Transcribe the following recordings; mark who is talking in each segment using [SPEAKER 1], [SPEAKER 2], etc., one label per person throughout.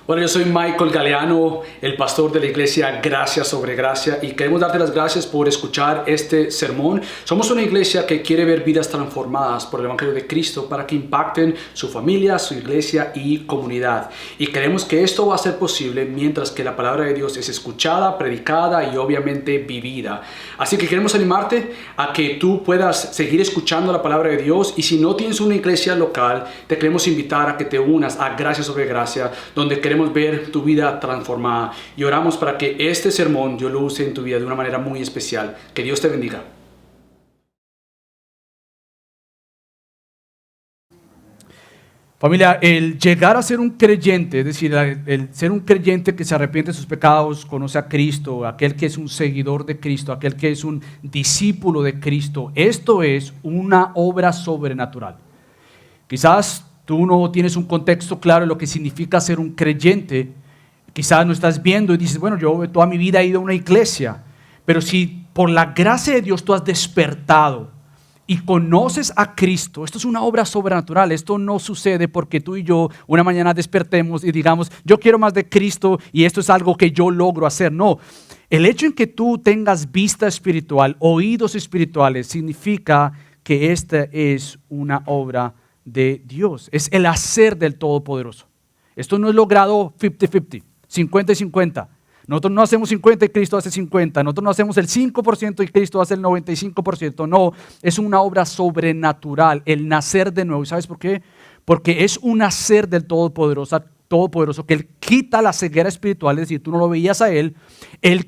[SPEAKER 1] Bueno, yo soy Michael Galeano, el pastor de la iglesia Gracia sobre Gracia, y queremos darte las gracias por escuchar este sermón. Somos una iglesia que quiere ver vidas transformadas por el Evangelio de Cristo para que impacten su familia, su iglesia y comunidad. Y creemos que esto va a ser posible mientras que la palabra de Dios es escuchada, predicada y obviamente vivida. Así que queremos animarte a que tú puedas seguir escuchando la palabra de Dios, y si no tienes una iglesia local, te queremos invitar a que te unas a Gracia sobre Gracia, donde queremos ver tu vida transformada, y oramos para que este sermón Dios lo use en tu vida de una manera muy especial. Que Dios te bendiga.
[SPEAKER 2] Familia, el llegar a ser un creyente, es decir, el ser un creyente que se arrepiente de sus pecados, conoce a Cristo, aquel que es un seguidor de Cristo, aquel que es un discípulo de Cristo, esto es una obra sobrenatural. Quizás tú no tienes un contexto claro de lo que significa ser un creyente. Quizás no estás viendo y dices, bueno, yo toda mi vida he ido a una iglesia. Pero si por la gracia de Dios tú has despertado y conoces a Cristo, esto es una obra sobrenatural. Esto no sucede porque tú y yo una mañana despertemos y digamos, yo quiero más de Cristo y esto es algo que yo logro hacer. No, el hecho en que tú tengas vista espiritual, oídos espirituales, significa que esta es una obra de Dios, es el hacer del Todopoderoso. Esto no es logrado 50-50, 50 y 50. Nosotros no hacemos 50 y Cristo hace 50. Nosotros no hacemos el 5% y Cristo hace el 95%. No, es una obra sobrenatural, el nacer de nuevo. ¿Y sabes por qué? Porque es un nacer del Todopoderoso que Él quita la ceguera espiritual, es decir, tú no lo veías a Él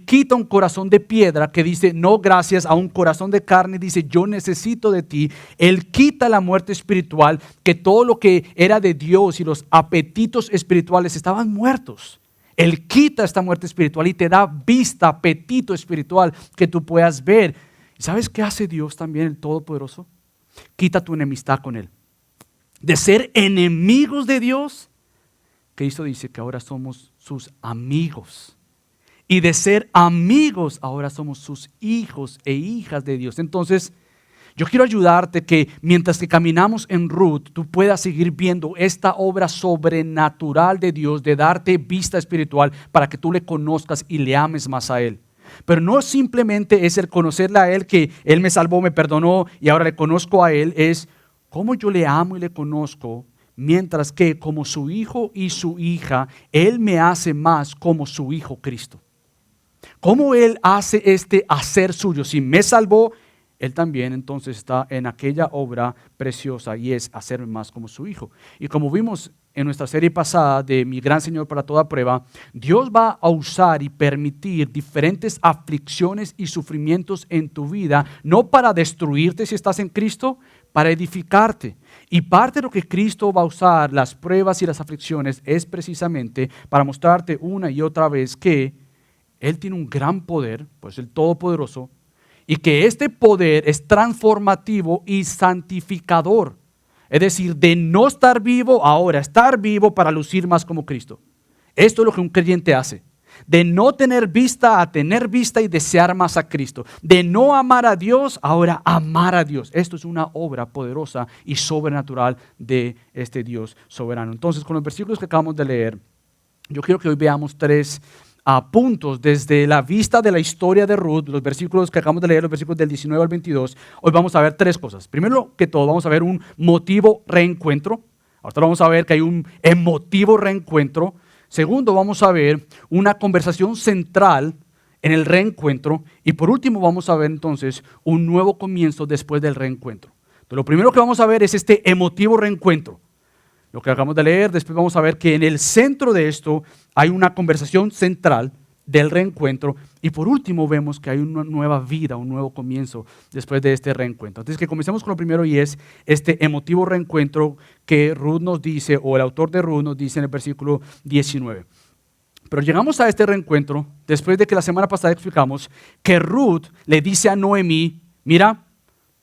[SPEAKER 2] quita un corazón de piedra que dice no gracias, a un corazón de carne dice yo necesito de ti. Él quita la muerte espiritual, que todo lo que era de Dios y los apetitos espirituales estaban muertos. Él quita esta muerte espiritual y te da vista, apetito espiritual que tú puedas ver. ¿Y sabes qué hace Dios también, el Todopoderoso? Quita tu enemistad con Él. De ser enemigos de Dios, Cristo dice que ahora somos sus amigos. Y de ser amigos, ahora somos sus hijos e hijas de Dios. Entonces, yo quiero ayudarte que mientras que caminamos en Ruth, tú puedas seguir viendo esta obra sobrenatural de Dios, de darte vista espiritual para que tú le conozcas y le ames más a Él. Pero no simplemente es el conocerle a Él, que Él me salvó, me perdonó y ahora le conozco a Él, es cómo yo le amo y le conozco. Mientras que como su hijo y su hija, Él me hace más como su hijo Cristo. ¿Cómo Él hace este hacer suyo? Si me salvó, Él también entonces está en aquella obra preciosa y es hacerme más como su hijo. Y como vimos en nuestra serie pasada de Mi Gran Señor para toda prueba, Dios va a usar y permitir diferentes aflicciones y sufrimientos en tu vida, no para destruirte si estás en Cristo, para edificarte. Y parte de lo que Cristo va a usar, las pruebas y las aflicciones, es precisamente para mostrarte una y otra vez que Él tiene un gran poder, pues el Todopoderoso, y que este poder es transformativo y santificador. Es decir, de no estar vivo, ahora estar vivo para lucir más como Cristo. Esto es lo que un creyente hace. De no tener vista a tener vista y desear más a Cristo. De no amar a Dios, ahora amar a Dios. Esto es una obra poderosa y sobrenatural de este Dios soberano. Entonces, con los versículos que acabamos de leer, yo quiero que hoy veamos tres puntos desde la vista de la historia de Ruth, los versículos que acabamos de leer, los versículos del 19 al 22. Hoy vamos a ver tres cosas. Primero que todo, vamos a ver un motivo reencuentro. Ahora vamos a ver que hay un emotivo reencuentro. Segundo, vamos a ver una conversación central en el reencuentro. Y por último, vamos a ver entonces un nuevo comienzo después del reencuentro. Entonces, lo primero que vamos a ver es este emotivo reencuentro. Lo que acabamos de leer, después vamos a ver que en el centro de esto hay una conversación central del reencuentro. Y por último vemos que hay una nueva vida, un nuevo comienzo después de este reencuentro. Entonces que comencemos con lo primero, y es este emotivo reencuentro que Ruth nos dice, o el autor de Ruth nos dice en el versículo 19. Pero llegamos a este reencuentro después de que la semana pasada explicamos que Ruth le dice a Noemí, mira,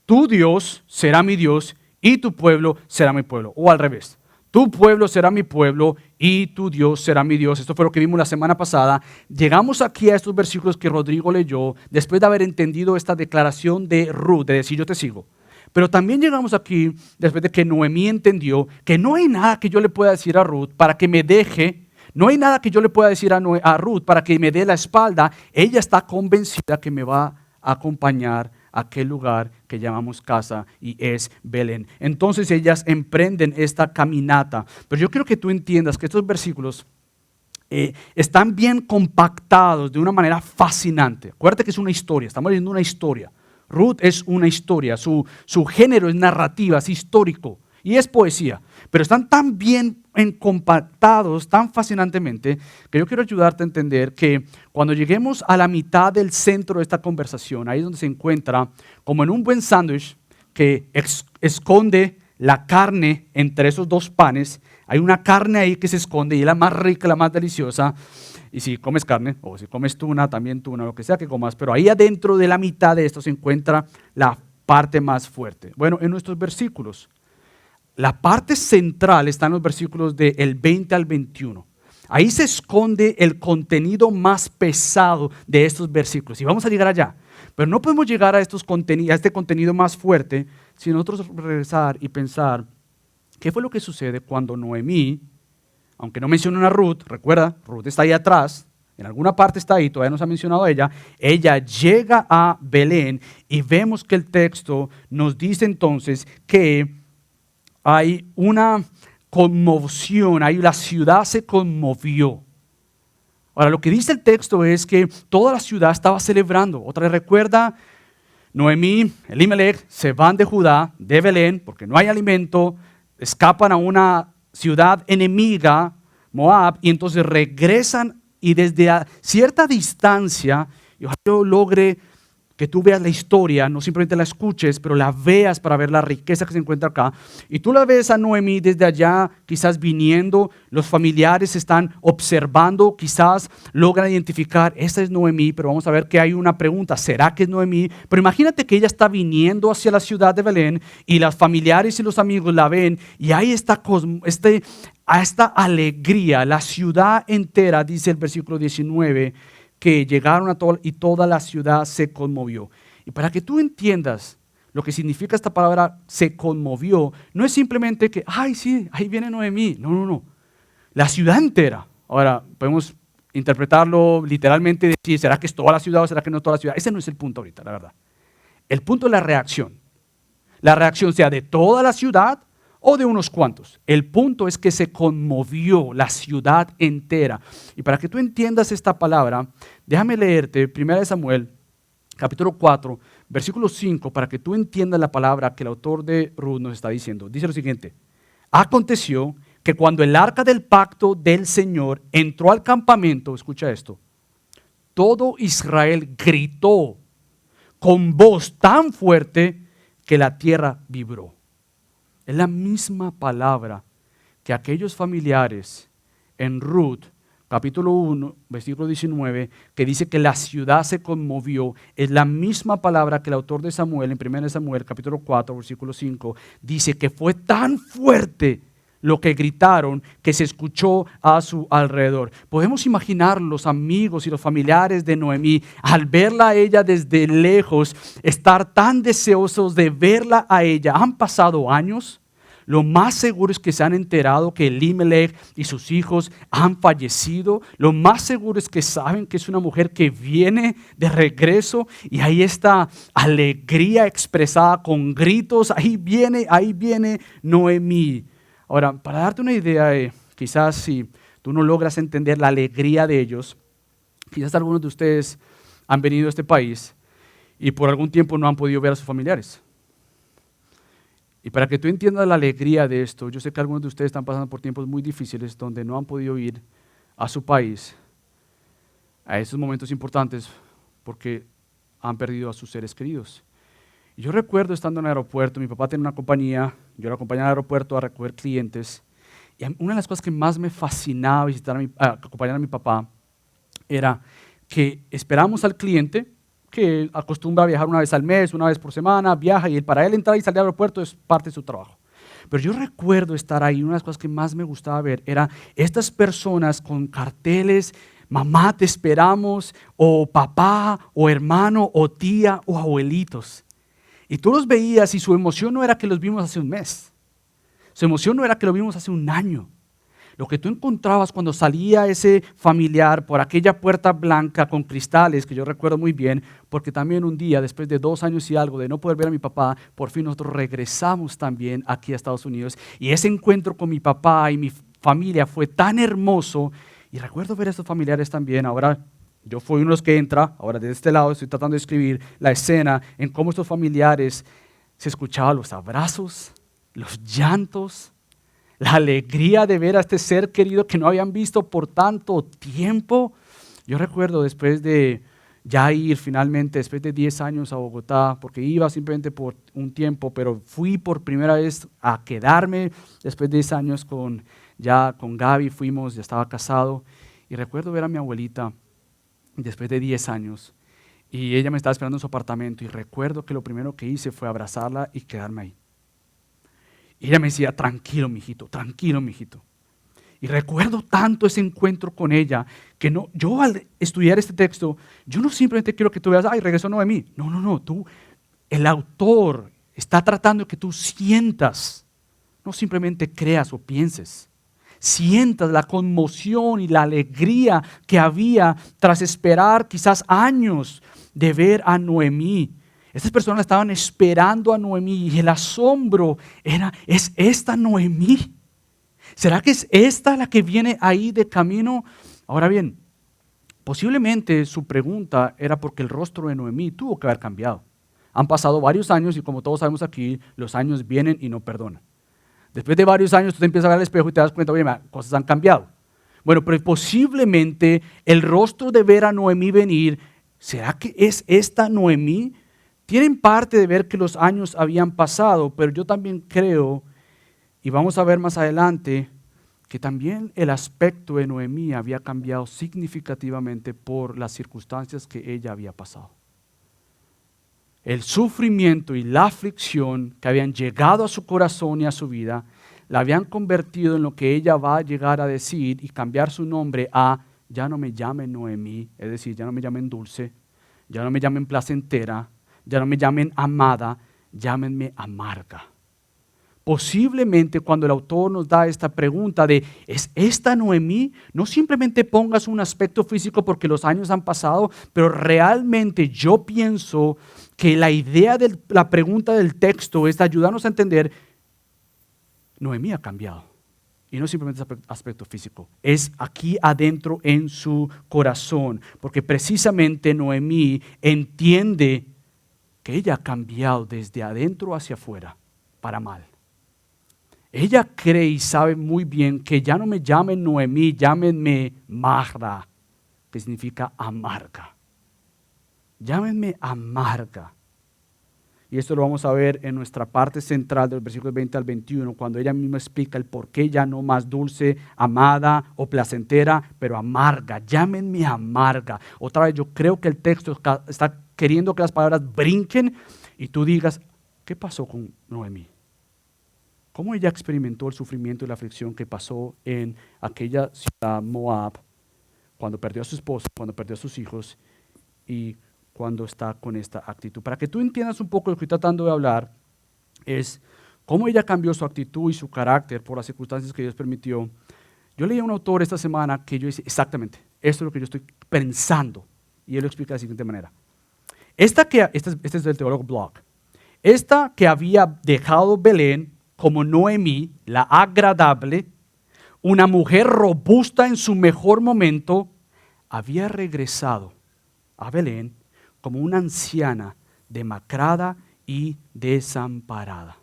[SPEAKER 2] tu Dios será mi Dios y tu pueblo será mi pueblo. O al revés. Tu pueblo será mi pueblo y tu Dios será mi Dios. Esto fue lo que vimos la semana pasada. Llegamos aquí a estos versículos que Rodrigo leyó después de haber entendido esta declaración de Ruth, de decir yo te sigo. Pero también llegamos aquí después de que Noemí entendió que no hay nada que yo le pueda decir a Ruth para que me deje no hay nada que yo le pueda decir a Ruth para que me dé la espalda. Ella está convencida que me va a acompañar a aquel lugar que llamamos casa y es Belén. Entonces ellas emprenden esta caminata. Pero yo quiero que tú entiendas que estos versículos están bien compactados de una manera fascinante. Acuérdate que es una historia, estamos leyendo una historia. Ruth es una historia, su género es narrativa, es histórico y es poesía. Pero están tan bien compactados, tan fascinantemente, que yo quiero ayudarte a entender que cuando lleguemos a la mitad del centro de esta conversación, ahí es donde se encuentra, como en un buen sándwich que esconde la carne entre esos dos panes, hay una carne ahí que se esconde y es la más rica, la más deliciosa. Y si comes carne, o si comes tuna, también tuna, lo que sea que comas, pero ahí adentro de la mitad de esto se encuentra la parte más fuerte. Bueno, en nuestros versículos, la parte central está en los versículos del 20 al 21. Ahí se esconde el contenido más pesado de estos versículos. Y vamos a llegar allá. Pero no podemos llegar a este contenido más fuerte sin nosotros regresar y pensar, ¿qué fue lo que sucede cuando Noemí, aunque no menciona a Ruth, recuerda, Ruth está ahí atrás, en alguna parte está ahí, todavía no se ha mencionado a ella llega a Belén y vemos que el texto nos dice entonces que hay una conmoción, ahí la ciudad se conmovió. Ahora, lo que dice el texto es que toda la ciudad estaba celebrando. Otra vez recuerda, Noemí, Elimelech se van de Judá, de Belén, porque no hay alimento, escapan a una ciudad enemiga, Moab, y entonces regresan y desde a cierta distancia, y ojalá yo logre que tú veas la historia, no simplemente la escuches, pero la veas para ver la riqueza que se encuentra acá. Y tú la ves a Noemí desde allá, quizás viniendo, los familiares están observando, quizás logran identificar, esta es Noemí, pero vamos a ver que hay una pregunta, ¿será que es Noemí? Pero imagínate que ella está viniendo hacia la ciudad de Belén y los familiares y los amigos la ven y hay esta alegría, la ciudad entera, dice el versículo 19, que llegaron y toda la ciudad se conmovió. Y para que tú entiendas lo que significa esta palabra se conmovió, no es simplemente que, ay sí, ahí viene Noemí. No. La ciudad entera. Ahora, podemos interpretarlo literalmente, decir, ¿será que es toda la ciudad o será que no es toda la ciudad? Ese no es el punto ahorita, la verdad. El punto es la reacción. La reacción sea de toda la ciudad o de unos cuantos. El punto es que se conmovió la ciudad entera. Y para que tú entiendas esta palabra, déjame leerte 1 Samuel, capítulo 4, versículo 5, para que tú entiendas la palabra que el autor de Ruth nos está diciendo. Dice lo siguiente: aconteció que cuando el arca del pacto del Señor entró al campamento, escucha esto, todo Israel gritó con voz tan fuerte que la tierra vibró. Es la misma palabra que aquellos familiares en Ruth, capítulo 1, versículo 19, que dice que la ciudad se conmovió. Es la misma palabra que el autor de Samuel, en 1 Samuel, capítulo 4, versículo 5, dice que fue tan fuerte lo que gritaron que se escuchó a su alrededor. Podemos imaginar los amigos y los familiares de Noemí, al verla a ella desde lejos, estar tan deseosos de verla a ella. Han pasado años. Lo más seguro es que se han enterado que Elimelech y sus hijos han fallecido. Lo más seguro es que saben que es una mujer que viene de regreso y ahí está alegría expresada con gritos. Ahí viene Noemí. Ahora, para darte una idea, quizás si tú no logras entender la alegría de ellos, quizás algunos de ustedes han venido a este país y por algún tiempo no han podido ver a sus familiares. Y para que tú entiendas la alegría de esto, yo sé que algunos de ustedes están pasando por tiempos muy difíciles donde no han podido ir a su país a esos momentos importantes porque han perdido a sus seres queridos. Y yo recuerdo estando en el aeropuerto, mi papá tenía una compañía, yo lo acompañaba al aeropuerto a recoger clientes, y una de las cosas que más me fascinaba acompañar a mi papá era que esperamos al cliente, que acostumbra a viajar una vez al mes, una vez por semana, viaja y para él entrar y salir al aeropuerto es parte de su trabajo. Pero yo recuerdo estar ahí, una de las cosas que más me gustaba ver era estas personas con carteles, mamá te esperamos, o papá, o hermano, o tía, o abuelitos. Y tú los veías y su emoción no era que los vimos hace un mes, su emoción no era que los vimos hace un año. Lo que tú encontrabas cuando salía ese familiar por aquella puerta blanca con cristales, que yo recuerdo muy bien, porque también un día, después de 2 años y algo de no poder ver a mi papá, por fin nosotros regresamos también aquí a Estados Unidos. Y ese encuentro con mi papá y mi familia fue tan hermoso. Y recuerdo ver a estos familiares también. Ahora yo fui uno de los que entra, ahora de este lado estoy tratando de escribir la escena en cómo estos familiares se escuchaban los abrazos, los llantos, la alegría de ver a este ser querido que no habían visto por tanto tiempo. Yo recuerdo después de ya ir finalmente, después de 10 años a Bogotá, porque iba simplemente por un tiempo, pero fui por primera vez a quedarme después de 10 años con Gaby, fuimos, ya estaba casado, y recuerdo ver a mi abuelita después de 10 años, y ella me estaba esperando en su apartamento, y recuerdo que lo primero que hice fue abrazarla y quedarme ahí. Y ella me decía, tranquilo, mijito, tranquilo, mijito. Y recuerdo tanto ese encuentro con ella, que no, yo al estudiar este texto, yo no simplemente quiero que tú veas, ay, regresó Noemí. No, el autor está tratando de que tú sientas, no simplemente creas o pienses. Sientas la conmoción y la alegría que había tras esperar quizás años de ver a Noemí. Estas personas estaban esperando a Noemí y el asombro ¿es esta Noemí? ¿Será que es esta la que viene ahí de camino? Ahora bien, posiblemente su pregunta era porque el rostro de Noemí tuvo que haber cambiado. Han pasado varios años y como todos sabemos aquí, los años vienen y no perdonan. Después de varios años tú te empiezas a ver al espejo y te das cuenta, oye, cosas han cambiado. Bueno, pero posiblemente el rostro de ver a Noemí venir, ¿será que es esta Noemí? Tienen parte de ver que los años habían pasado, pero yo también creo, y vamos a ver más adelante, que también el aspecto de Noemí había cambiado significativamente por las circunstancias que ella había pasado. El sufrimiento y la aflicción que habían llegado a su corazón y a su vida, la habían convertido en lo que ella va a llegar a decir y cambiar su nombre a, ya no me llamen Noemí, es decir, ya no me llamen dulce, ya no me llamen placentera, ya no me llamen amada, llámenme amarga. Posiblemente cuando el autor nos da esta pregunta de ¿es esta Noemí? No simplemente pongas un aspecto físico porque los años han pasado, pero realmente yo pienso que la idea de la pregunta del texto es de ayudarnos a entender Noemí ha cambiado. Y no simplemente aspecto físico, es aquí adentro en su corazón, porque precisamente Noemí entiende que ella ha cambiado desde adentro hacia afuera para mal. Ella cree y sabe muy bien que ya no me llamen Noemí, llámenme Mara, que significa amarga. Llámenme amarga. Y esto lo vamos a ver en nuestra parte central del versículo 20 al 21, cuando ella misma explica el por qué ya no más dulce, amada o placentera, pero amarga. Llámenme amarga. Otra vez, yo creo que el texto está queriendo que las palabras brinquen y tú digas, ¿qué pasó con Noemí? ¿Cómo ella experimentó el sufrimiento y la aflicción que pasó en aquella ciudad Moab, cuando perdió a su esposo, cuando perdió a sus hijos y cuando está con esta actitud? Para que tú entiendas un poco lo que estoy tratando de hablar, es cómo ella cambió su actitud y su carácter por las circunstancias que Dios permitió. Yo leí a un autor esta semana que yo decía, exactamente, esto es lo que yo estoy pensando. Y él lo explica de la siguiente manera. Este es del teólogo Block. Esta que había dejado Belén como Noemí, la agradable, una mujer robusta en su mejor momento, había regresado a Belén como una anciana demacrada y desamparada.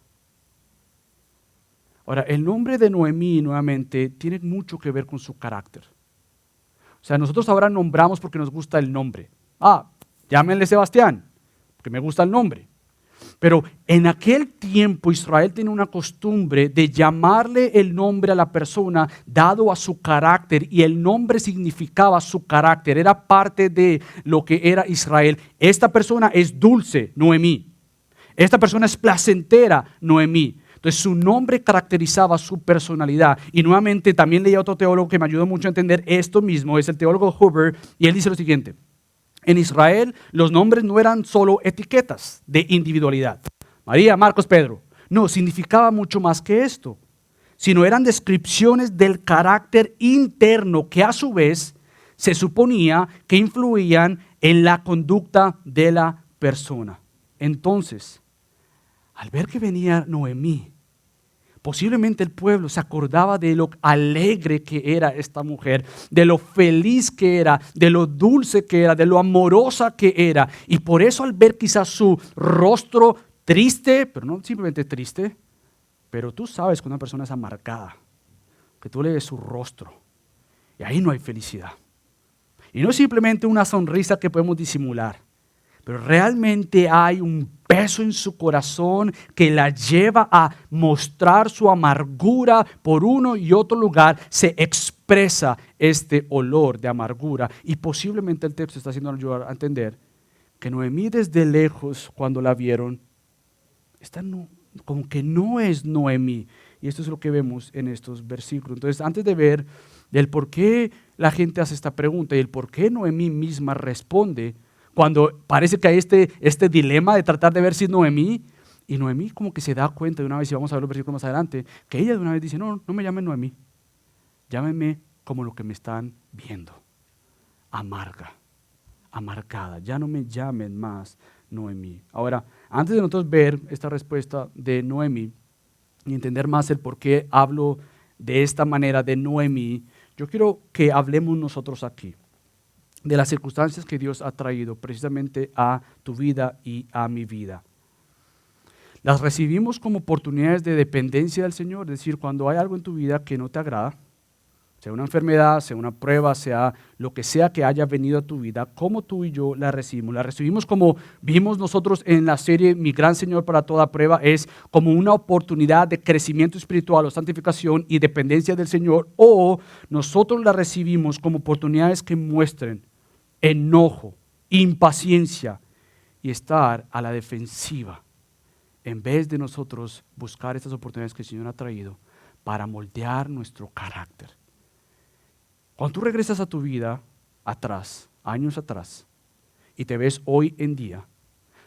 [SPEAKER 2] Ahora, el nombre de Noemí nuevamente tiene mucho que ver con su carácter. O sea, nosotros ahora nombramos porque nos gusta el nombre. Llámenle Sebastián, porque me gusta el nombre. Pero en aquel tiempo Israel tenía una costumbre de llamarle el nombre a la persona dado a su carácter, y el nombre significaba su carácter, era parte de lo que era Israel. Esta persona es dulce, Noemí. Esta persona es placentera, Noemí. Entonces su nombre caracterizaba su personalidad. Y nuevamente también leí a otro teólogo que me ayudó mucho a entender esto mismo, es el teólogo Huber, y él dice lo siguiente. En Israel los nombres no eran solo etiquetas de individualidad. María, Marcos, Pedro. No, significaba mucho más que esto. sino eran descripciones del carácter interno que a su vez se suponía que influían en la conducta de la persona. Entonces, al ver que venía Noemí, posiblemente el pueblo se acordaba de lo alegre que era esta mujer, de lo feliz que era, de lo dulce que era, de lo amorosa que era. Y por eso al ver quizás su rostro triste, pero no simplemente triste, pero tú sabes que una persona es amargada, que tú lees su rostro y ahí no hay felicidad. Y no es simplemente una sonrisa que podemos disimular, pero realmente hay un peso en su corazón que la lleva a mostrar su amargura por uno y otro lugar. Se expresa este olor de amargura y posiblemente el texto está haciendo ayudar a entender que Noemí desde lejos cuando la vieron, como que no es Noemí. Y esto es lo que vemos en estos versículos. Entonces, antes de ver el por qué la gente hace esta pregunta y el por qué Noemí misma responde, cuando parece que hay este dilema de tratar de ver si es Noemí, y Noemí como que se da cuenta de una vez, y vamos a ver los versículos más adelante, que ella de una vez dice, no me llamen Noemí, llámenme como lo que me están viendo, amargada, ya no me llamen más Noemí. Ahora, antes de nosotros ver esta respuesta de Noemí y entender más el por qué hablo de esta manera de Noemí, yo quiero que hablemos nosotros aquí de las circunstancias que Dios ha traído precisamente a tu vida y a mi vida. Las recibimos como oportunidades de dependencia del Señor, es decir, cuando hay algo en tu vida que no te agrada, sea una enfermedad, sea una prueba, sea lo que sea que haya venido a tu vida, como tú y yo la recibimos. La recibimos como vimos nosotros en la serie Mi Gran Señor para Toda Prueba, es como una oportunidad de crecimiento espiritual o santificación y dependencia del Señor, o nosotros la recibimos como oportunidades que muestren enojo, impaciencia y estar a la defensiva, en vez de nosotros buscar estas oportunidades que el Señor ha traído para moldear nuestro carácter. Cuando tú regresas a tu vida atrás, años atrás, y te ves hoy en día,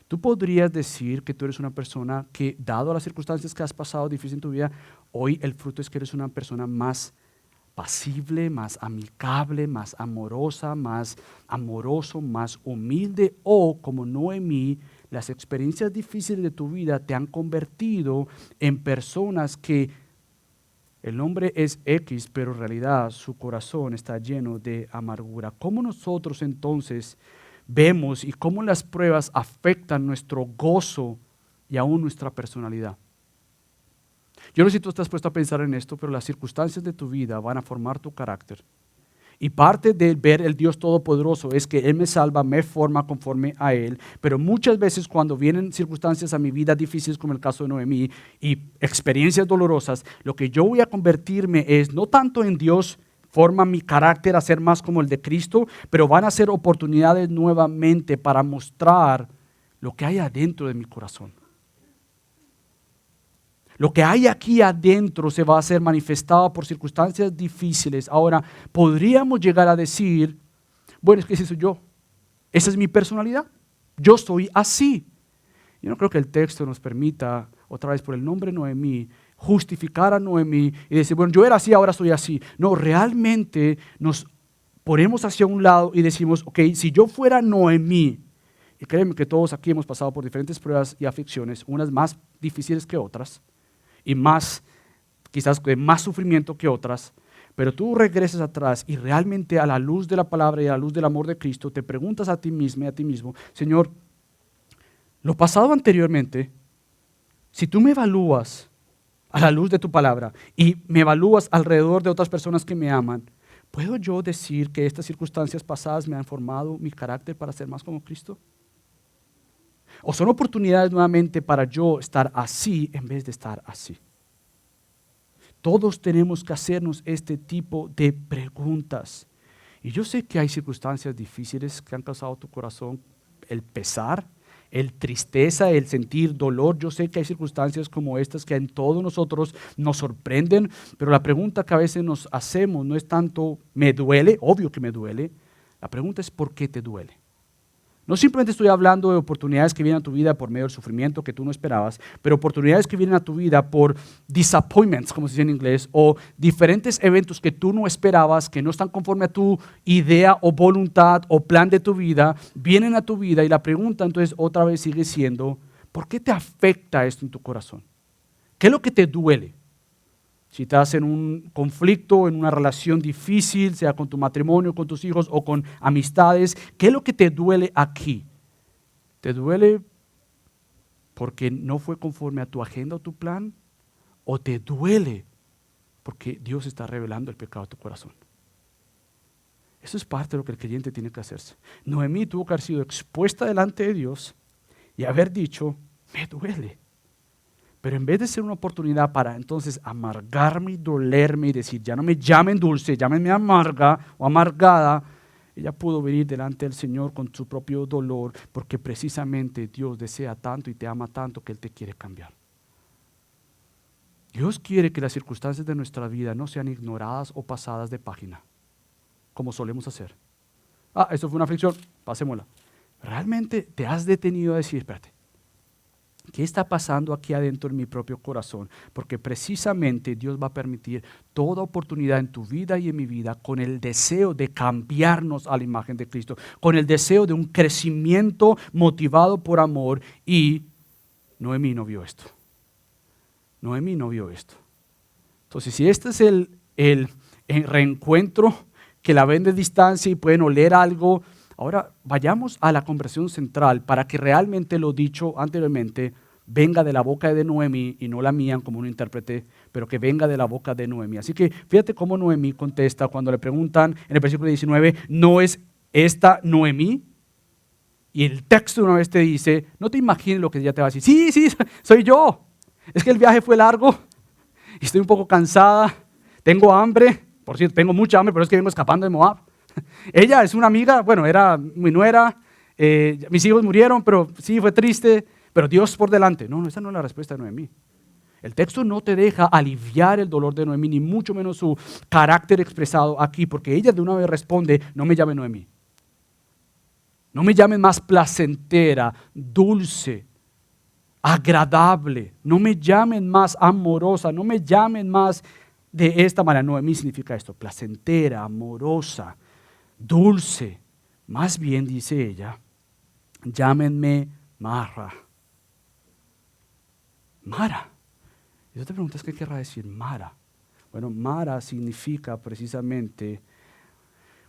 [SPEAKER 2] tú podrías decir que tú eres una persona que, dado las circunstancias que has pasado difíciles en tu vida, hoy el fruto es que eres una persona más pasible, más amigable, más amorosa, más amoroso, más humilde, o como Noemí, las experiencias difíciles de tu vida te han convertido en personas que el nombre es X, pero en realidad su corazón está lleno de amargura. ¿Cómo nosotros entonces vemos y cómo las pruebas afectan nuestro gozo y aún nuestra personalidad? Yo no sé si tú estás puesto a pensar en esto, pero las circunstancias de tu vida van a formar tu carácter. Y parte de ver el Dios Todopoderoso es que Él me salva, me forma conforme a Él. Pero muchas veces cuando vienen circunstancias a mi vida difíciles, como el caso de Noemí, y experiencias dolorosas, lo que yo voy a convertirme es no tanto en Dios, forma mi carácter a ser más como el de Cristo, pero van a ser oportunidades nuevamente para mostrar lo que hay adentro de mi corazón. Lo que hay aquí adentro se va a ser manifestado por circunstancias difíciles. Ahora, podríamos llegar a decir, bueno, es que ese soy yo. Esa es mi personalidad. Yo soy así. Yo no creo que el texto nos permita, otra vez por el nombre Noemí, justificar a Noemí y decir, bueno, yo era así, ahora soy así. No, realmente nos ponemos hacia un lado y decimos, ok, si yo fuera Noemí, y créeme que todos aquí hemos pasado por diferentes pruebas y aflicciones, unas más difíciles que otras, y quizás de más sufrimiento que otras, pero tú regresas atrás y realmente a la luz de la palabra y a la luz del amor de Cristo te preguntas a ti mismo y a ti mismo, Señor, lo pasado anteriormente, si tú me evalúas a la luz de tu palabra y me evalúas alrededor de otras personas que me aman, ¿puedo yo decir que estas circunstancias pasadas me han formado mi carácter para ser más como Cristo? ¿O son oportunidades nuevamente para yo estar así en vez de estar así? Todos tenemos que hacernos este tipo de preguntas. Y yo sé que hay circunstancias difíciles que han causado tu corazón el pesar, el tristeza, el sentir dolor. Yo sé que hay circunstancias como estas que en todos nosotros nos sorprenden, pero la pregunta que a veces nos hacemos no es tanto, ¿me duele? Obvio que me duele. La pregunta es, ¿por qué te duele? No simplemente estoy hablando de oportunidades que vienen a tu vida por medio del sufrimiento que tú no esperabas, pero oportunidades que vienen a tu vida por disappointments, como se dice en inglés, o diferentes eventos que tú no esperabas, que no están conforme a tu idea o voluntad o plan de tu vida, vienen a tu vida y la pregunta entonces otra vez sigue siendo, ¿por qué te afecta esto en tu corazón? ¿Qué es lo que te duele? Si estás en un conflicto, en una relación difícil, sea con tu matrimonio, con tus hijos o con amistades, ¿qué es lo que te duele aquí? ¿Te duele porque no fue conforme a tu agenda o tu plan? ¿O te duele porque Dios está revelando el pecado de tu corazón? Eso es parte de lo que el creyente tiene que hacerse. Noemí tuvo que haber sido expuesta delante de Dios y haber dicho, me duele. Pero en vez de ser una oportunidad para entonces amargarme y dolerme y decir, ya no me llamen dulce, llámenme amarga o amargada, ella pudo venir delante del Señor con su propio dolor, porque precisamente Dios desea tanto y te ama tanto que Él te quiere cambiar. Dios quiere que las circunstancias de nuestra vida no sean ignoradas o pasadas de página, como solemos hacer. Esto fue una aflicción, pasémosla. Realmente te has detenido a decir, espérate, ¿qué está pasando aquí adentro en mi propio corazón? Porque precisamente Dios va a permitir toda oportunidad en tu vida y en mi vida con el deseo de cambiarnos a la imagen de Cristo, con el deseo de un crecimiento motivado por amor. Y Noemí no vio esto. Noemí no vio esto. Entonces, si este es el reencuentro que la ven de distancia y pueden oler algo, ahora vayamos a la conversación central para que realmente lo dicho anteriormente venga de la boca de Noemí y no la mía como un intérprete, pero que venga de la boca de Noemí. Así que fíjate cómo Noemí contesta cuando le preguntan en el versículo 19, ¿no es esta Noemí? Y el texto una vez te dice, no te imagines lo que ella te va a decir. Sí, soy yo. Es que el viaje fue largo y estoy un poco cansada, tengo hambre. Por cierto, tengo mucha hambre, pero es que vengo escapando de Moab. Ella es una amiga, bueno, era mi nuera, mis hijos murieron, pero sí, fue triste, pero Dios por delante. No, esa no es la respuesta de Noemí. El texto no te deja aliviar el dolor de Noemí, ni mucho menos su carácter expresado aquí, porque ella de una vez responde, no me llame Noemí. No me llamen más placentera, dulce, agradable. No me llamen más amorosa, no me llamen más de esta manera. Noemí significa esto, placentera, amorosa, dulce. Más bien, dice ella, llámenme Mara. Mara. Y tú te preguntas, ¿qué querrá decir Mara? Bueno, Mara significa precisamente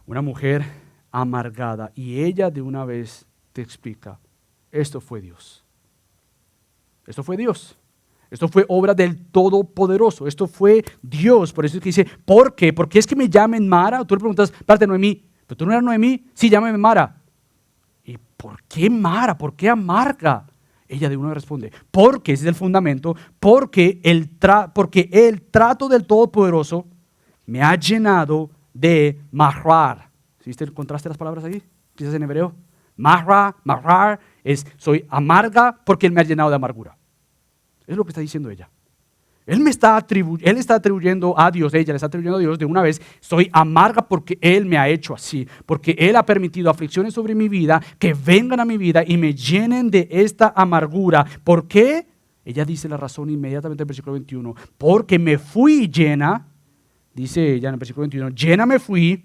[SPEAKER 2] una mujer amargada. Y ella de una vez te explica, esto fue Dios. Esto fue Dios. Esto fue obra del Todopoderoso. Esto fue Dios. Por eso es que dice, ¿por qué? ¿Por qué es que me llamen Mara? Tú le preguntas, parte de Noemí, ¿pero tú no eras Noemí? Sí, llámame Mara. ¿Y por qué Mara? ¿Por qué amarga? Ella de una vez responde, porque ese es el fundamento, porque el trato del Todopoderoso me ha llenado de mahrar. ¿Viste el contraste de las palabras ahí? Quizás en hebreo. Mahrar es, soy amarga porque Él me ha llenado de amargura. Es lo que está diciendo ella. Él está atribuyendo a Dios, ella le está atribuyendo a Dios de una vez, soy amarga porque Él me ha hecho así, porque Él ha permitido aflicciones sobre mi vida, que vengan a mi vida y me llenen de esta amargura. ¿Por qué? Ella dice la razón inmediatamente en el versículo 21, porque me fui llena, dice ella en el versículo 21, llena me fui,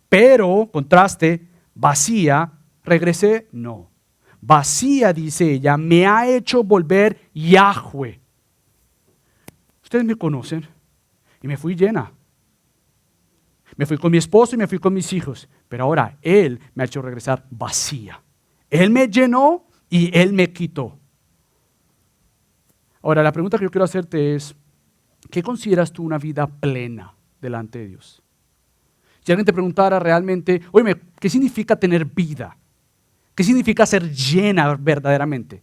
[SPEAKER 2] pero, contraste, vacía, regresé, no. Vacía, dice ella, me ha hecho volver Yahweh. Ustedes me conocen y me fui llena. Me fui con mi esposo y me fui con mis hijos, pero ahora Él me ha hecho regresar vacía. Él me llenó y Él me quitó. Ahora, la pregunta que yo quiero hacerte es, ¿qué consideras tú una vida plena delante de Dios? Si alguien te preguntara realmente, oye, ¿qué significa tener vida? ¿Qué significa ser llena verdaderamente?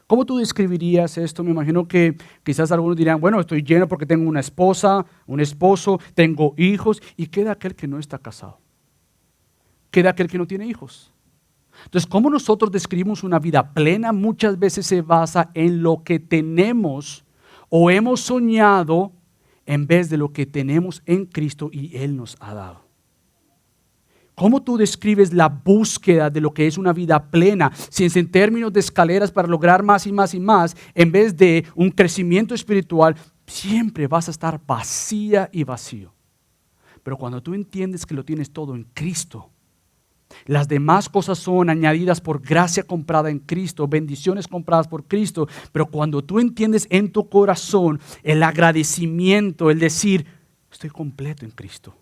[SPEAKER 2] ¿Cómo tú describirías esto? Me imagino que quizás algunos dirán, bueno, estoy lleno porque tengo una esposa, un esposo, tengo hijos. ¿Y qué de aquel que no está casado? ¿Qué de aquel que no tiene hijos? Entonces, ¿cómo nosotros describimos una vida plena? Muchas veces se basa en lo que tenemos o hemos soñado en vez de lo que tenemos en Cristo y Él nos ha dado. ¿Cómo tú describes la búsqueda de lo que es una vida plena? Si es en términos de escaleras para lograr más y más y más, en vez de un crecimiento espiritual, siempre vas a estar vacía y vacío. Pero cuando tú entiendes que lo tienes todo en Cristo, las demás cosas son añadidas por gracia comprada en Cristo, bendiciones compradas por Cristo. Pero cuando tú entiendes en tu corazón el agradecimiento, el decir, estoy completo en Cristo,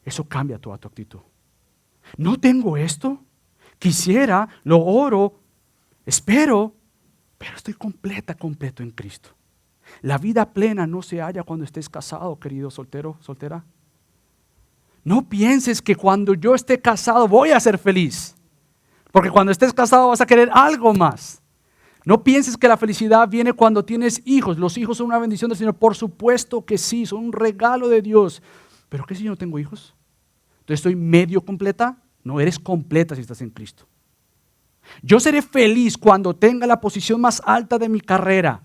[SPEAKER 2] eso cambia toda tu actitud. No tengo esto, quisiera, lo oro, espero, pero estoy completo en Cristo. La vida plena no se halla cuando estés casado, querido soltero, soltera. No pienses que cuando yo esté casado voy a ser feliz, porque cuando estés casado vas a querer algo más. No pienses que la felicidad viene cuando tienes hijos. Los hijos son una bendición del Señor, por supuesto que sí, son un regalo de Dios. ¿Pero qué si yo no tengo hijos? Entonces, ¿estoy medio completa? No, eres completa si estás en Cristo. Yo seré feliz cuando tenga la posición más alta de mi carrera.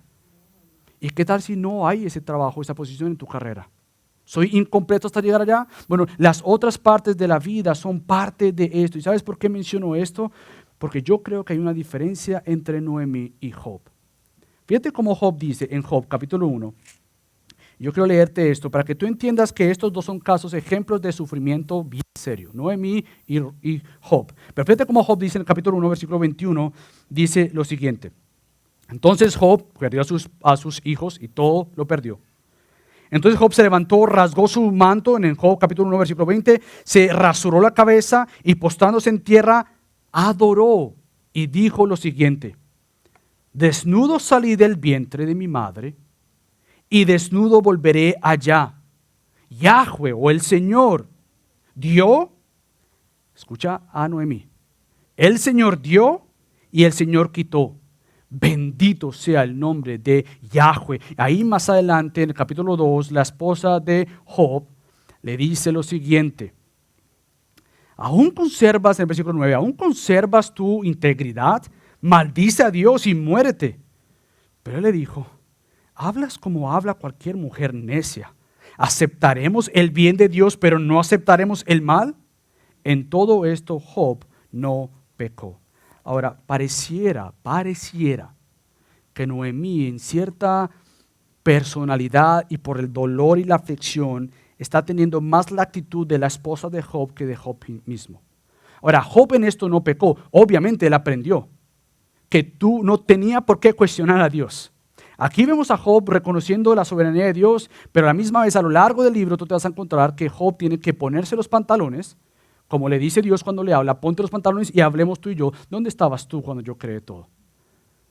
[SPEAKER 2] ¿Y qué tal si no hay ese trabajo, esa posición en tu carrera? ¿Soy incompleto hasta llegar allá? Bueno, las otras partes de la vida son parte de esto. ¿Y sabes por qué menciono esto? Porque yo creo que hay una diferencia entre Noemí y Job. Fíjate cómo Job dice en Job capítulo 1. Yo quiero leerte esto para que tú entiendas que estos dos son casos, ejemplos de sufrimiento bien serio, Noemí y Job. Pero fíjate cómo Job dice en el capítulo 1, versículo 21, dice lo siguiente. Entonces Job perdió a sus hijos y todo lo perdió. Entonces Job se levantó, rasgó su manto, en el Job capítulo 1, versículo 20, se rasuró la cabeza y postrándose en tierra, adoró y dijo lo siguiente: desnudo salí del vientre de mi madre, y desnudo volveré allá. Yahweh o el Señor dio, escucha a Noemí, el Señor dio y el Señor quitó. Bendito sea el nombre de Yahweh. Ahí más adelante en el capítulo 2, la esposa de Job le dice lo siguiente: aún conservas, en el versículo 9, aún conservas tu integridad, maldice a Dios y muérete. Pero él le dijo: hablas como habla cualquier mujer necia. ¿Aceptaremos el bien de Dios, pero no aceptaremos el mal? En todo esto Job no pecó. Ahora, pareciera que Noemí en cierta personalidad y por el dolor y la aflicción está teniendo más la actitud de la esposa de Job que de Job mismo. Ahora, Job en esto no pecó. Obviamente él aprendió que tú no tenías por qué cuestionar a Dios. Aquí vemos a Job reconociendo la soberanía de Dios, pero a la misma vez a lo largo del libro tú te vas a encontrar que Job tiene que ponerse los pantalones, como le dice Dios cuando le habla: ponte los pantalones y hablemos tú y yo. ¿Dónde estabas tú cuando yo creé todo?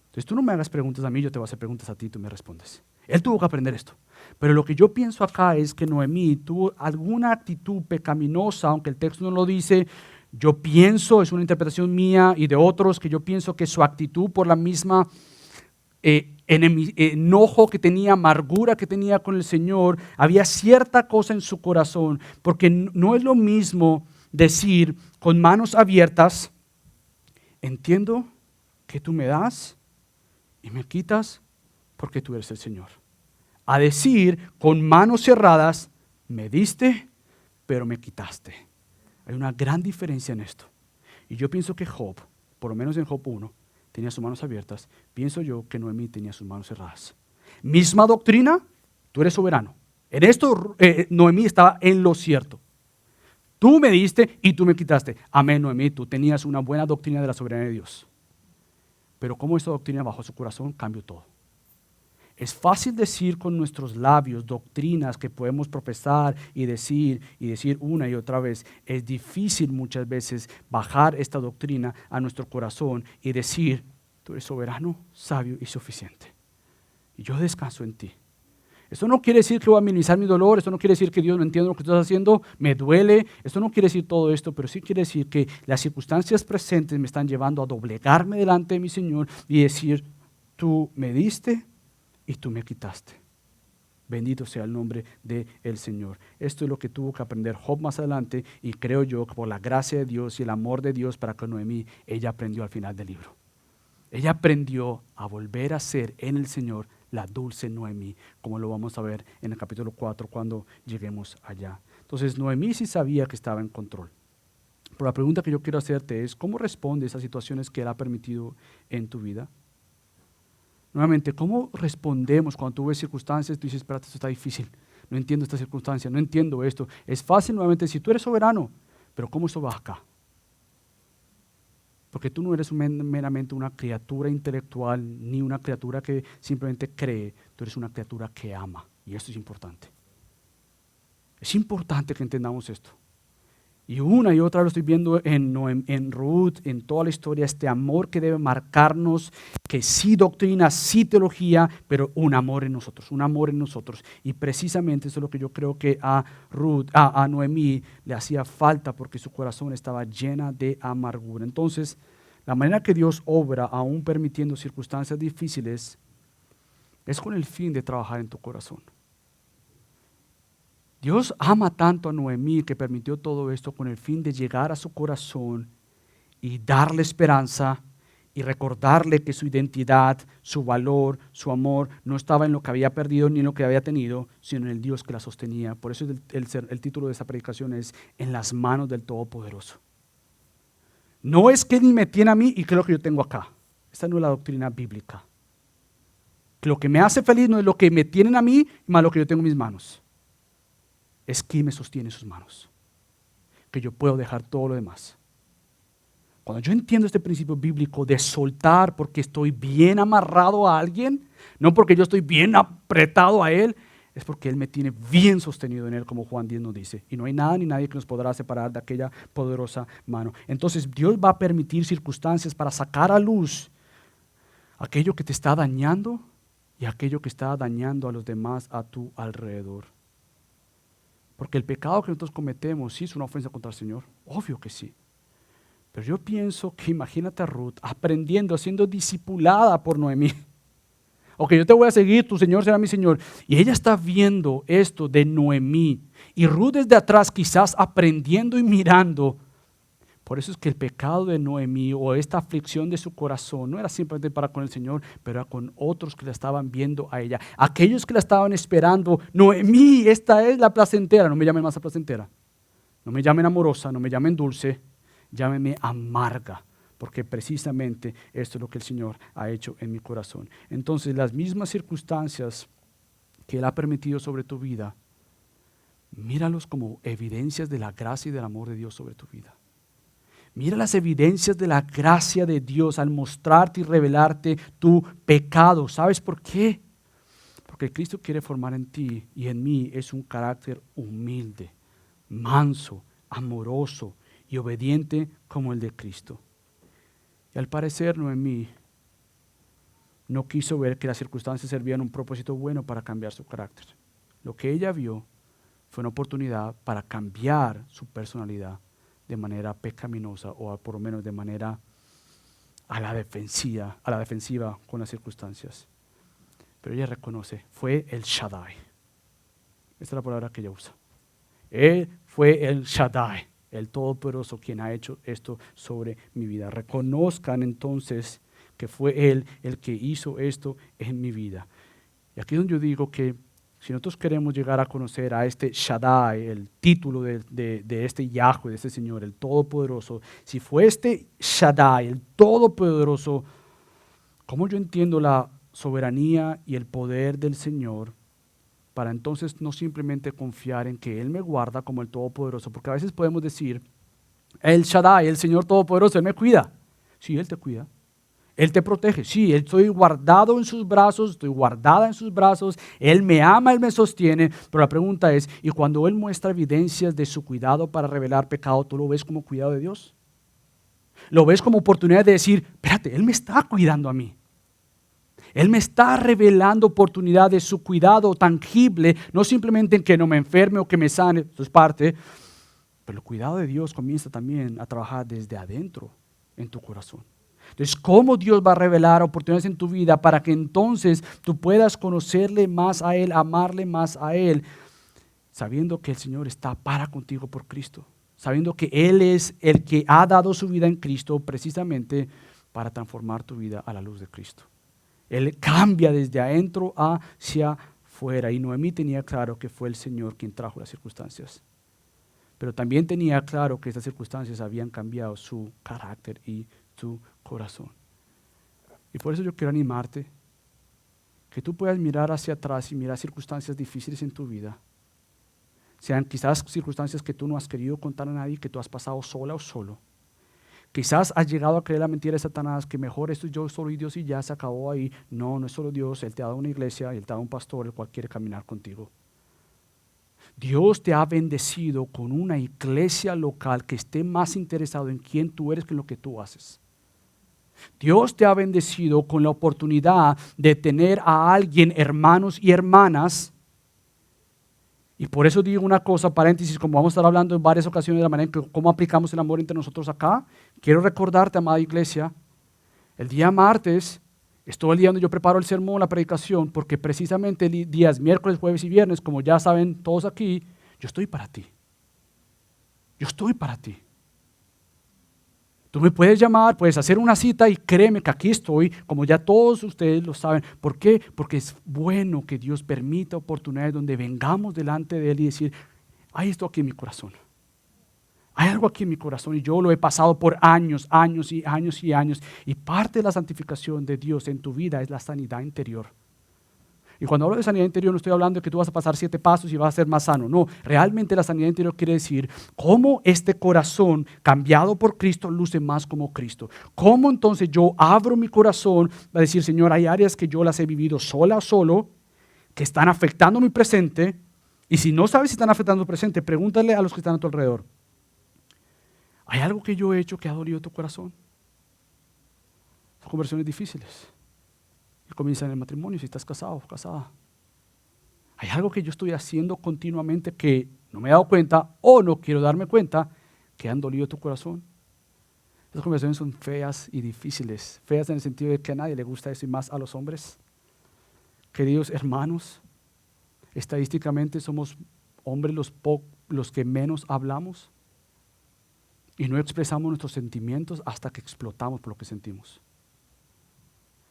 [SPEAKER 2] Entonces tú no me hagas preguntas a mí, yo te voy a hacer preguntas a ti y tú me respondes. Él tuvo que aprender esto. Pero lo que yo pienso acá es que Noemí tuvo alguna actitud pecaminosa, aunque el texto no lo dice. Yo pienso, es una interpretación mía y de otros, que yo pienso que su actitud por la misma enojo que tenía, amargura que tenía con el Señor, había cierta cosa en su corazón, porque no es lo mismo decir con manos abiertas: entiendo que tú me das y me quitas porque tú eres el Señor, a decir con manos cerradas: me diste pero me quitaste. Hay una gran diferencia en esto. Y yo pienso que Job, por lo menos en Job 1, tenía sus manos abiertas. Pienso yo que Noemí tenía sus manos cerradas. Misma doctrina, tú eres soberano. En esto Noemí estaba en lo cierto. Tú me diste y tú me quitaste. Amén, Noemí, tú tenías una buena doctrina de la soberanía de Dios. Pero como esta doctrina bajó su corazón, cambió todo. Es fácil decir con nuestros labios doctrinas que podemos profesar y decir una y otra vez. Es difícil muchas veces bajar esta doctrina a nuestro corazón y decir: tú eres soberano, sabio y suficiente. Y yo descanso en ti. Esto no quiere decir que voy a minimizar mi dolor, esto no quiere decir que Dios no entiende lo que estás haciendo, me duele, esto no quiere decir todo esto, pero sí quiere decir que las circunstancias presentes me están llevando a doblegarme delante de mi Señor y decir: tú me diste y tú me quitaste. Bendito sea el nombre del Señor. Esto es lo que tuvo que aprender Job más adelante, y creo yo que por la gracia de Dios y el amor de Dios para con Noemí, ella aprendió al final del libro. Ella aprendió a volver a ser en el Señor la dulce Noemí, como lo vamos a ver en el capítulo 4 cuando lleguemos allá. Entonces Noemí sí sabía que estaba en control. Pero la pregunta que yo quiero hacerte es, ¿cómo respondes a situaciones que Él ha permitido en tu vida? Nuevamente, ¿cómo respondemos cuando tú ves circunstancias y tú dices, espérate, esto está difícil, no entiendo esta circunstancia, no entiendo esto? Es fácil nuevamente decir, tú eres soberano, pero ¿cómo esto va acá? Porque tú no eres meramente una criatura intelectual ni una criatura que simplemente cree, tú eres una criatura que ama. Y esto es importante. Es importante que entendamos esto. Y una y otra lo estoy viendo en Ruth, en toda la historia, este amor que debe marcarnos, que sí doctrina, sí teología, pero un amor en nosotros, un amor en nosotros. Y precisamente eso es lo que yo creo que a Noemí le hacía falta porque su corazón estaba llena de amargura. Entonces, la manera que Dios obra, aún permitiendo circunstancias difíciles, es con el fin de trabajar en tu corazón. Dios ama tanto a Noemí que permitió todo esto con el fin de llegar a su corazón y darle esperanza y recordarle que su identidad, su valor, su amor no estaba en lo que había perdido ni en lo que había tenido, sino en el Dios que la sostenía. Por eso el título de esta predicación es En las manos del Todopoderoso. No es que Él me tiene a mí y que es lo que yo tengo acá. Esta no es la doctrina bíblica. Que lo que me hace feliz no es lo que me tienen a mí, más lo que yo tengo en mis manos. Es quien me sostiene en sus manos, que yo puedo dejar todo lo demás. Cuando yo entiendo este principio bíblico de soltar porque estoy bien amarrado a alguien, no porque yo estoy bien apretado a Él, es porque Él me tiene bien sostenido en Él, como Juan 10 nos dice. Y no hay nada ni nadie que nos podrá separar de aquella poderosa mano. Entonces Dios va a permitir circunstancias para sacar a luz aquello que te está dañando y aquello que está dañando a los demás a tu alrededor. Porque el pecado que nosotros cometemos sí es una ofensa contra el Señor, obvio que sí. Pero yo pienso que imagínate a Ruth aprendiendo, siendo discipulada por Noemí. Ok, yo te voy a seguir, tu Señor será mi Señor. Y ella está viendo esto de Noemí. Y Ruth desde atrás quizás aprendiendo y mirando. Por eso es que el pecado de Noemí o esta aflicción de su corazón no era simplemente para con el Señor, pero era con otros que la estaban viendo a ella. Aquellos que la estaban esperando, Noemí, esta es la placentera, no me llamen más a placentera. No me llamen amorosa, no me llamen dulce, llámenme amarga, porque precisamente esto es lo que el Señor ha hecho en mi corazón. Entonces las mismas circunstancias que Él ha permitido sobre tu vida, míralos como evidencias de la gracia y del amor de Dios sobre tu vida. Mira las evidencias de la gracia de Dios al mostrarte y revelarte tu pecado. ¿Sabes por qué? Porque Cristo quiere formar en ti y en mí es un carácter humilde, manso, amoroso y obediente como el de Cristo. Y al parecer Noemí no quiso ver que las circunstancias servían un propósito bueno para cambiar su carácter. Lo que ella vio fue una oportunidad para cambiar su personalidad de manera pecaminosa o por lo menos de manera a la defensiva con las circunstancias. Pero ella reconoce, fue el Shaddai. Esta es la palabra que ella usa. Él fue el Shaddai, el Todopoderoso, quien ha hecho esto sobre mi vida. Reconozcan entonces que fue Él el que hizo esto en mi vida. Y aquí es donde yo digo que si nosotros queremos llegar a conocer a este Shaddai, el título de este Yahweh, de este Señor, el Todopoderoso, si fue este Shaddai, el Todopoderoso, ¿cómo yo entiendo la soberanía y el poder del Señor para entonces no simplemente confiar en que Él me guarda como el Todopoderoso? Porque a veces podemos decir, el Shaddai, el Señor Todopoderoso, Él me cuida. Sí, Él te cuida. Él te protege, sí, estoy guardado en sus brazos, estoy guardada en sus brazos, Él me ama, Él me sostiene, pero la pregunta es, ¿y cuando Él muestra evidencias de su cuidado para revelar pecado, tú lo ves como cuidado de Dios? ¿Lo ves como oportunidad de decir, espérate, Él me está cuidando a mí? Él me está revelando oportunidad de su cuidado tangible, no simplemente en que no me enferme o que me sane, eso es parte, pero el cuidado de Dios comienza también a trabajar desde adentro en tu corazón. Entonces, ¿cómo Dios va a revelar oportunidades en tu vida para que entonces tú puedas conocerle más a Él, amarle más a Él, sabiendo que el Señor está para contigo por Cristo, sabiendo que Él es el que ha dado su vida en Cristo precisamente para transformar tu vida a la luz de Cristo? Él cambia desde adentro hacia afuera y Noemí tenía claro que fue el Señor quien trajo las circunstancias. pero también tenía claro que estas circunstancias habían cambiado su carácter y su corazón. Y por eso yo quiero animarte, que tú puedas mirar hacia atrás y mirar circunstancias difíciles en tu vida, sean quizás circunstancias que tú no has querido contar a nadie, que tú has pasado sola o solo. Quizás has llegado a creer la mentira de Satanás, que mejor esto es yo solo y Dios y ya se acabó ahí. No, no es solo Dios, Él te ha dado una iglesia, Él te ha dado un pastor, el cual quiere caminar contigo. Dios te ha bendecido con una iglesia local que esté más interesado en quién tú eres que en lo que tú haces. Dios te ha bendecido con la oportunidad de tener a alguien, hermanos y hermanas. Y por eso digo una cosa, paréntesis, como vamos a estar hablando en varias ocasiones de la manera en que cómo aplicamos el amor entre nosotros acá. Quiero recordarte, amada iglesia, el día martes es todo el día donde yo preparo el sermón, la predicación, porque precisamente días miércoles, jueves y viernes, como ya saben todos aquí, yo estoy para ti. Yo estoy para ti. Tú me puedes llamar, puedes hacer una cita y créeme que aquí estoy, como ya todos ustedes lo saben. ¿Por qué? Porque es bueno que Dios permita oportunidades donde vengamos delante de Él y decir, hay esto aquí en mi corazón. Hay algo aquí en mi corazón y yo lo he pasado por años, años y años y años. Y parte de la santificación de Dios en tu vida es la sanidad interior. Y cuando hablo de sanidad interior no estoy hablando de que tú vas a pasar 7 pasos y vas a ser más sano. No, realmente la sanidad interior quiere decir cómo este corazón cambiado por Cristo luce más como Cristo. Cómo entonces yo abro mi corazón a decir, Señor, hay áreas que yo las he vivido sola o solo, que están afectando mi presente. Y si no sabes si están afectando tu presente, pregúntale a los que están a tu alrededor. ¿Hay algo que yo he hecho que ha dolido tu corazón? Son conversiones difíciles. Y comienza en el matrimonio si estás casado o casada. ¿Hay algo que yo estoy haciendo continuamente que no me he dado cuenta o no quiero darme cuenta que han dolido tu corazón? Esas conversaciones son feas y difíciles. Feas en el sentido de que a nadie le gusta eso y más a los hombres. Queridos hermanos, estadísticamente somos hombres los que menos hablamos. Y no expresamos nuestros sentimientos hasta que explotamos por lo que sentimos.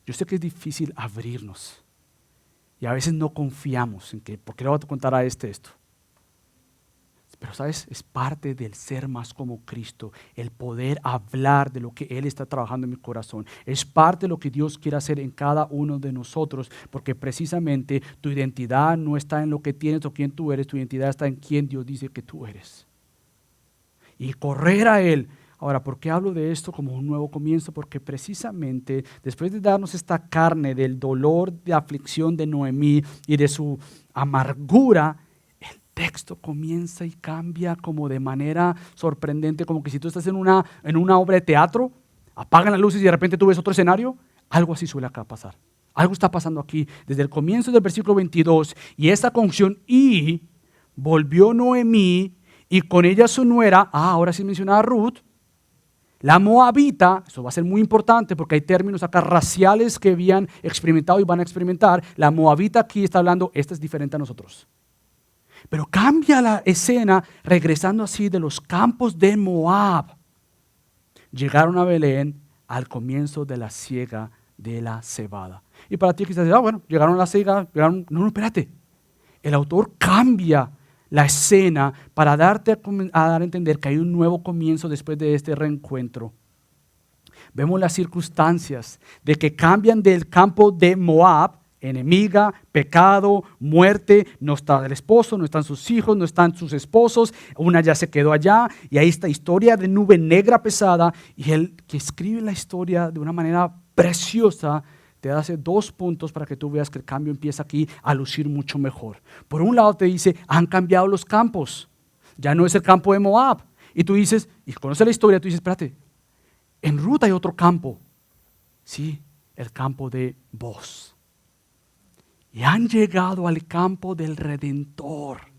[SPEAKER 2] Yo sé que es difícil abrirnos. Y a veces no confiamos en que, ¿por qué le voy a contar a esto? Pero sabes, es parte del ser más como Cristo, el poder hablar de lo que Él está trabajando en mi corazón. Es parte de lo que Dios quiere hacer en cada uno de nosotros, porque precisamente tu identidad no está en lo que tienes o quién tú eres, tu identidad está en quién Dios dice que tú eres. Y correr a Él. Ahora, ¿por qué hablo de esto como un nuevo comienzo? Porque precisamente después de darnos esta carne del dolor, de aflicción de Noemí y de su amargura, el texto comienza y cambia como de manera sorprendente, como que si tú estás en una obra de teatro, apagan las luces y de repente tú ves otro escenario, algo así suele acá pasar. Algo está pasando aquí desde el comienzo del versículo 22 y esta conjunción y volvió Noemí y con ella su nuera, ahora sí mencionaba Ruth, la moabita, eso va a ser muy importante porque hay términos acá raciales que habían experimentado y van a experimentar. La moabita aquí está hablando, esta es diferente a nosotros. Pero cambia la escena regresando así de los campos de Moab. Llegaron a Belén al comienzo de la siega de la cebada. Y para ti quizás, llegaron a la siega, no, espérate. El autor cambia la escena para darte a dar a entender que hay un nuevo comienzo después de este reencuentro. Vemos las circunstancias de que cambian del campo de Moab, enemiga, pecado, muerte, no está el esposo, no están sus hijos, no están sus esposos, una ya se quedó allá y ahí está historia de nube negra pesada y él que escribe la historia de una manera preciosa te hace 2 puntos para que tú veas que el cambio empieza aquí a lucir mucho mejor. Por un lado te dice, han cambiado los campos, ya no es el campo de Moab. Y tú dices, y conoces la historia, tú dices, espérate, en Ruth hay otro campo. Sí, el campo de Boz. Y han llegado al campo del Redentor.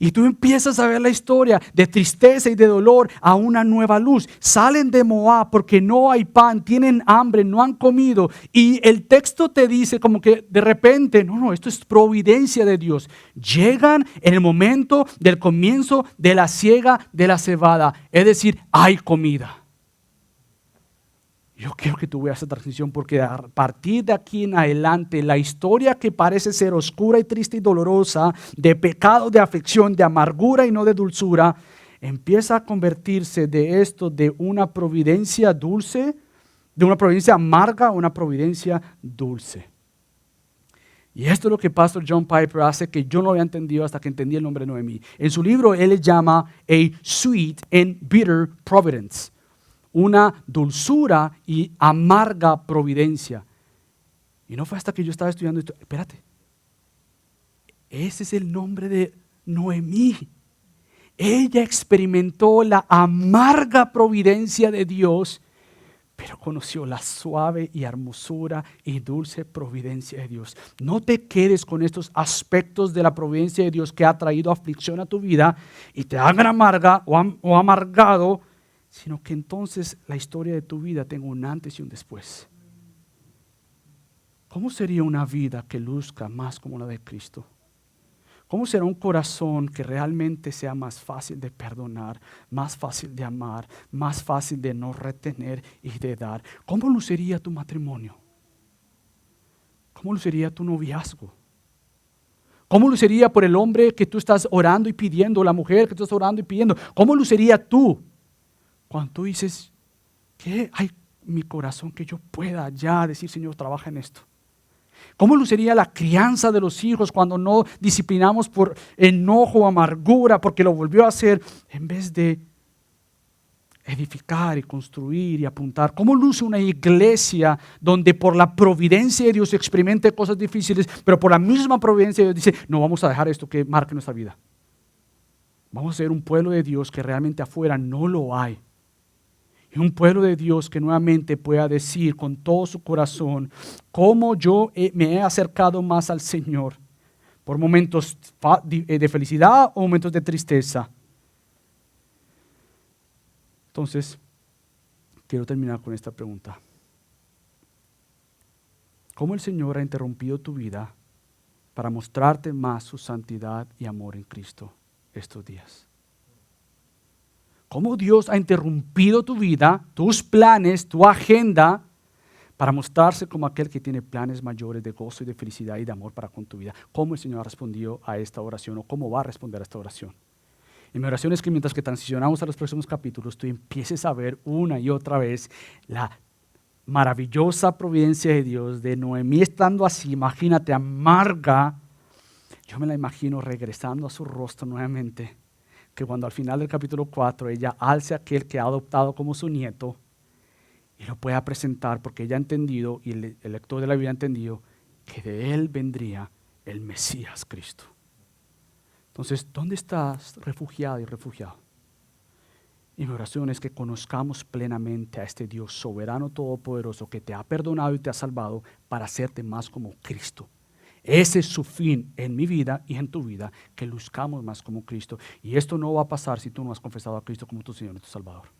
[SPEAKER 2] Y tú empiezas a ver la historia de tristeza y de dolor a una nueva luz. Salen de Moab porque no hay pan, tienen hambre, no han comido. Y el texto te dice como que de repente, no, esto es providencia de Dios. Llegan en el momento del comienzo de la siega de la cebada. Es decir, hay comida. Yo quiero que tú veas esa transición porque a partir de aquí en adelante, la historia que parece ser oscura y triste y dolorosa, de pecado, de aflicción, de amargura y no de dulzura, empieza a convertirse de esto de una providencia dulce, de una providencia amarga a una providencia dulce. Y esto es lo que Pastor John Piper hace que yo no había entendido hasta que entendí el nombre de Noemí. En su libro él le llama a sweet and bitter providence. Una dulzura y amarga providencia. Y no fue hasta que yo estaba estudiando esto. Espérate, ese es el nombre de Noemí. Ella experimentó la amarga providencia de Dios, pero conoció la suave y hermosura y dulce providencia de Dios. No te quedes con estos aspectos de la providencia de Dios que ha traído aflicción a tu vida y te hagan amarga o amargado, sino que entonces la historia de tu vida tenga un antes y un después. ¿Cómo sería una vida que luzca más como la de Cristo? ¿Cómo será un corazón que realmente sea más fácil de perdonar, más fácil de amar, más fácil de no retener y de dar? ¿Cómo luciría tu matrimonio? ¿Cómo luciría tu noviazgo? ¿Cómo luciría por el hombre que tú estás orando y pidiendo, la mujer que tú estás orando y pidiendo? ¿Cómo luciría tú cuando tú dices, ¿qué hay en mi corazón que yo pueda ya decir, Señor, trabaja en esto? ¿Cómo luciría la crianza de los hijos cuando no disciplinamos por enojo o amargura porque lo volvió a hacer en vez de edificar y construir y apuntar? ¿Cómo luce una iglesia donde por la providencia de Dios experimente cosas difíciles, pero por la misma providencia de Dios dice, no vamos a dejar esto que marque nuestra vida? Vamos a ser un pueblo de Dios que realmente afuera no lo hay. Y un pueblo de Dios que nuevamente pueda decir con todo su corazón cómo yo me he acercado más al Señor por momentos de felicidad o momentos de tristeza. Entonces, quiero terminar con esta pregunta. ¿Cómo el Señor ha interrumpido tu vida para mostrarte más su santidad y amor en Cristo estos días? ¿Cómo Dios ha interrumpido tu vida, tus planes, tu agenda, para mostrarse como aquel que tiene planes mayores de gozo y de felicidad y de amor para con tu vida? ¿Cómo el Señor ha respondido a esta oración o cómo va a responder a esta oración? Y mi oración es que mientras que transicionamos a los próximos capítulos, tú empieces a ver una y otra vez la maravillosa providencia de Dios, de Noemí estando así, imagínate, amarga. Yo me la imagino regresando a su rostro nuevamente, que cuando al final del capítulo 4 ella alce a aquel que ha adoptado como su nieto y lo pueda presentar porque ella ha entendido y el lector de la Biblia ha entendido que de él vendría el Mesías Cristo. Entonces, ¿dónde estás refugiado y refugiado? Y mi oración es que conozcamos plenamente a este Dios soberano todopoderoso que te ha perdonado y te ha salvado para hacerte más como Cristo. Ese es su fin en mi vida y en tu vida, que luzcamos más como Cristo. Y esto no va a pasar si tú no has confesado a Cristo como tu Señor y tu Salvador.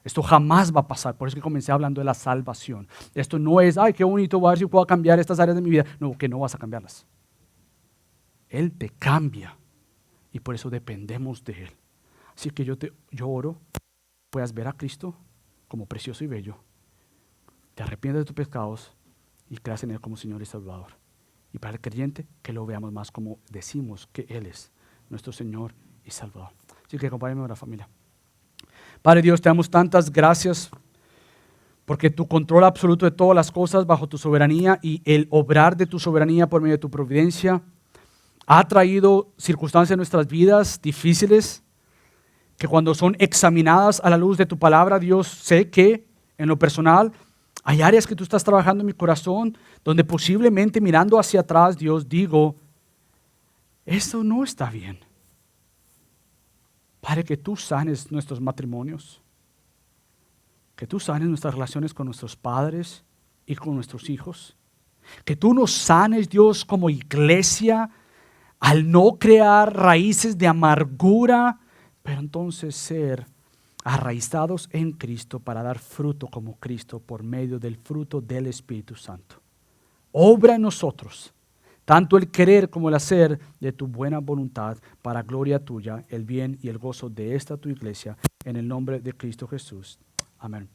[SPEAKER 2] Esto jamás va a pasar, por eso que comencé hablando de la salvación. Esto no es, ay, qué bonito, voy a ver si puedo cambiar estas áreas de mi vida. No, que no vas a cambiarlas. Él te cambia y por eso dependemos de Él. Así que yo oro, puedas ver a Cristo como precioso y bello, te arrepientes de tus pecados y creas en Él como Señor y Salvador. Y para el creyente, que lo veamos más como decimos que Él es nuestro Señor y Salvador. Así que acompáñame ahora, familia. Padre Dios, te damos tantas gracias porque tu control absoluto de todas las cosas bajo tu soberanía y el obrar de tu soberanía por medio de tu providencia ha traído circunstancias en nuestras vidas difíciles que cuando son examinadas a la luz de tu palabra, Dios, sé que en lo personal hay áreas que tú estás trabajando en mi corazón donde posiblemente mirando hacia atrás, Dios, digo, esto no está bien. Padre, que tú sanes nuestros matrimonios, que tú sanes nuestras relaciones con nuestros padres y con nuestros hijos, que tú nos sanes, Dios, como iglesia, al no crear raíces de amargura, pero entonces ser arraizados en Cristo para dar fruto como Cristo por medio del fruto del Espíritu Santo. Obra en nosotros, tanto el querer como el hacer de tu buena voluntad para gloria tuya, el bien y el gozo de esta tu iglesia, en el nombre de Cristo Jesús. Amén.